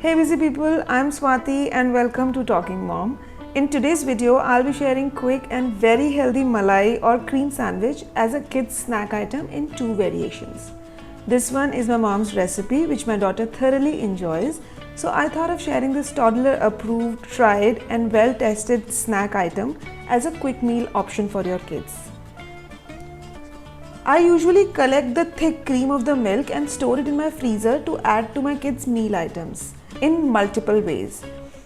Hey busy people, I'm Swati and welcome to Talking Mom. In today's video, I'll be sharing quick and very healthy malai or cream sandwich as a kid's snack item in two variations. This one is my mom's recipe which my daughter thoroughly enjoys. So I thought of sharing this toddler approved, tried and well tested snack item as a quick meal option for your kids. I usually collect the thick cream of the milk and store it in my freezer to add to my kids' meal items in multiple ways.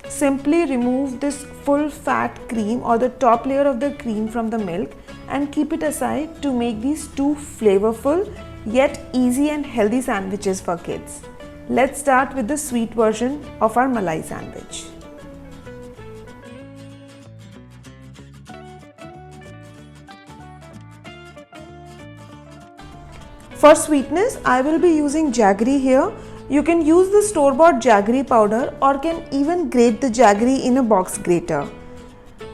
Simply remove this full fat cream or the top layer of the cream from the milk and keep it aside to make these two flavorful yet easy and healthy sandwiches for kids. Let's start with the sweet version of our malai sandwich. For sweetness, I will be using jaggery here. You can use the store-bought jaggery powder or can even grate the jaggery in a box grater.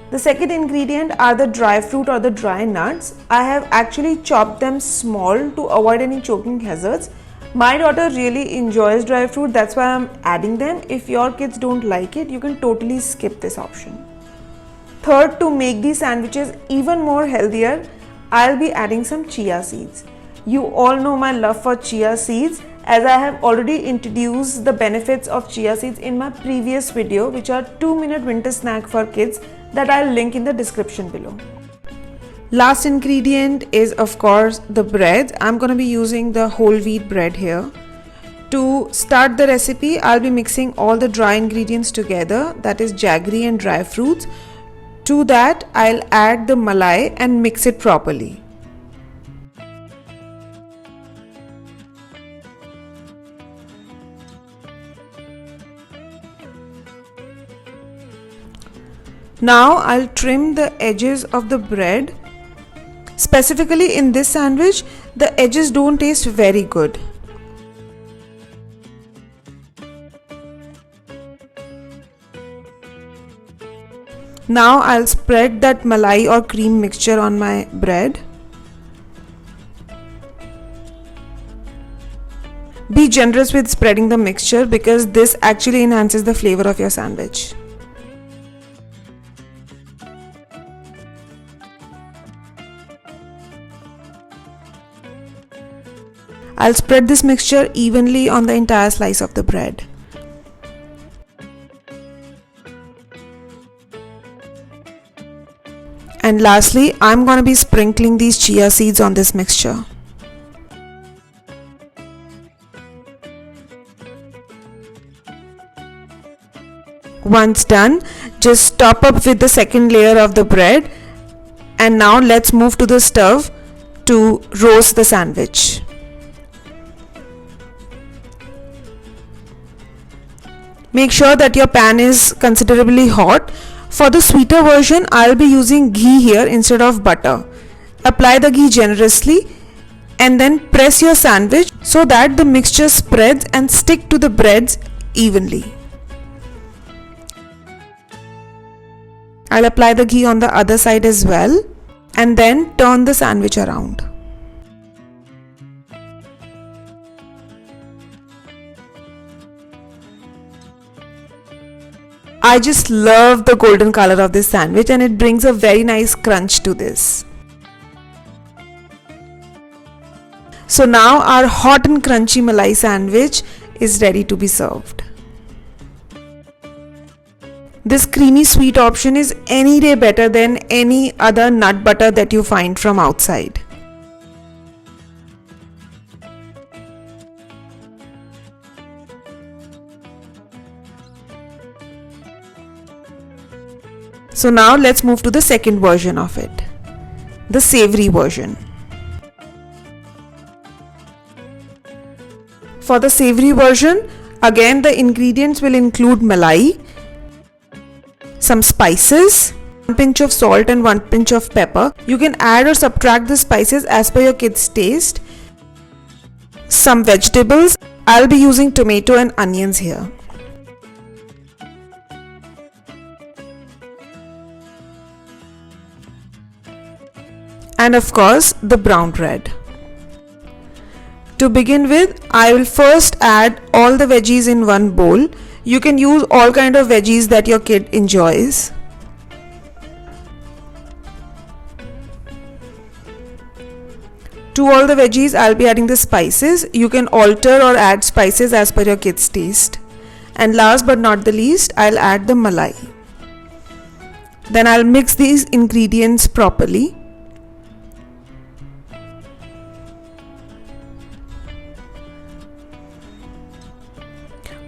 The second ingredient are the dry fruit or the dry nuts. I have actually chopped them small to avoid any choking hazards. My daughter really enjoys dry fruit, that's why I'm adding them. If your kids don't like it, you can totally skip this option. Third, to make these sandwiches even more healthier, I'll be adding some chia seeds. You all know my love for chia seeds, as I have already introduced the benefits of chia seeds in my previous video, which are 2-minute winter snack for kids that I'll link in the description below. Last ingredient is of course the bread. I'm going to be using the whole wheat bread here. To start the recipe, I'll be mixing all the dry ingredients together, that is jaggery and dry fruits. To that, I'll add the malai and mix it properly. Now I'll trim the edges of the bread. Specifically in this sandwich, the edges don't taste very good. Now I'll spread that malai or cream mixture on my bread. Be generous with spreading the mixture because this actually enhances the flavor of your sandwich. I'll spread this mixture evenly on the entire slice of the bread. And lastly, I'm going to be sprinkling these chia seeds on this mixture. Once done, just top up with the second layer of the bread. And now let's move to the stove to roast the sandwich. Make sure that your pan is considerably hot. For the sweeter version, I'll be using ghee here instead of butter. Apply the ghee generously and then press your sandwich so that the mixture spreads and stick to the breads evenly. I'll apply the ghee on the other side as well and then turn the sandwich around. I just love the golden color of this sandwich and it brings a very nice crunch to this. So now our hot and crunchy malai sandwich is ready to be served. This creamy sweet option is any day better than any other nut butter that you find from outside. So now let's move to the second version of it, the savory version. For the savory version, again the ingredients will include malai, some spices, 1 pinch of salt and 1 pinch of pepper. You can add or subtract the spices as per your kids' taste. Some vegetables. I'll be using tomato and onions here. And of course the brown bread. To begin with, I will first add all the veggies in one bowl. You can use all kind of veggies that your kid enjoys. To all the veggies, I'll be adding the spices. You can alter or add spices as per your kids' taste. And last but not the least, I'll add the malai. Then I'll mix these ingredients properly.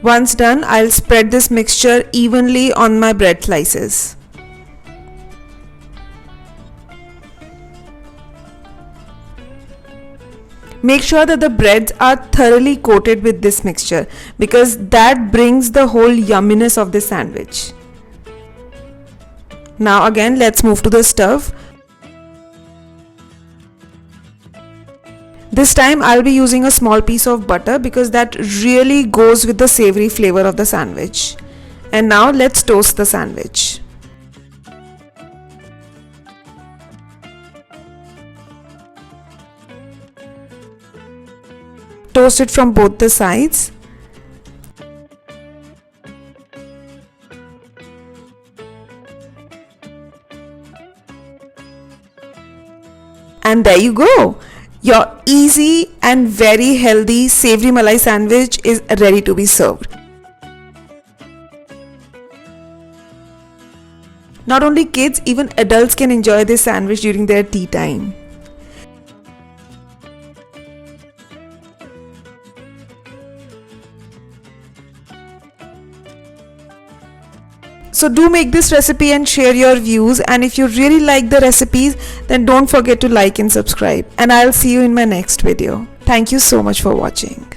Once done, I'll spread this mixture evenly on my bread slices. Make sure that the breads are thoroughly coated with this mixture because that brings the whole yumminess of the sandwich. Now again, let's move to the stove. This time I'll be using a small piece of butter because that really goes with the savory flavor of the sandwich. And now let's toast the sandwich. Toast it from both the sides. And there you go. Your easy and very healthy savory malai sandwich is ready to be served. Not only kids, even adults can enjoy this sandwich during their tea time. So do make this recipe and share your views, and if you really like the recipes, then don't forget to like and subscribe, and I'll see you in my next video. Thank you so much for watching.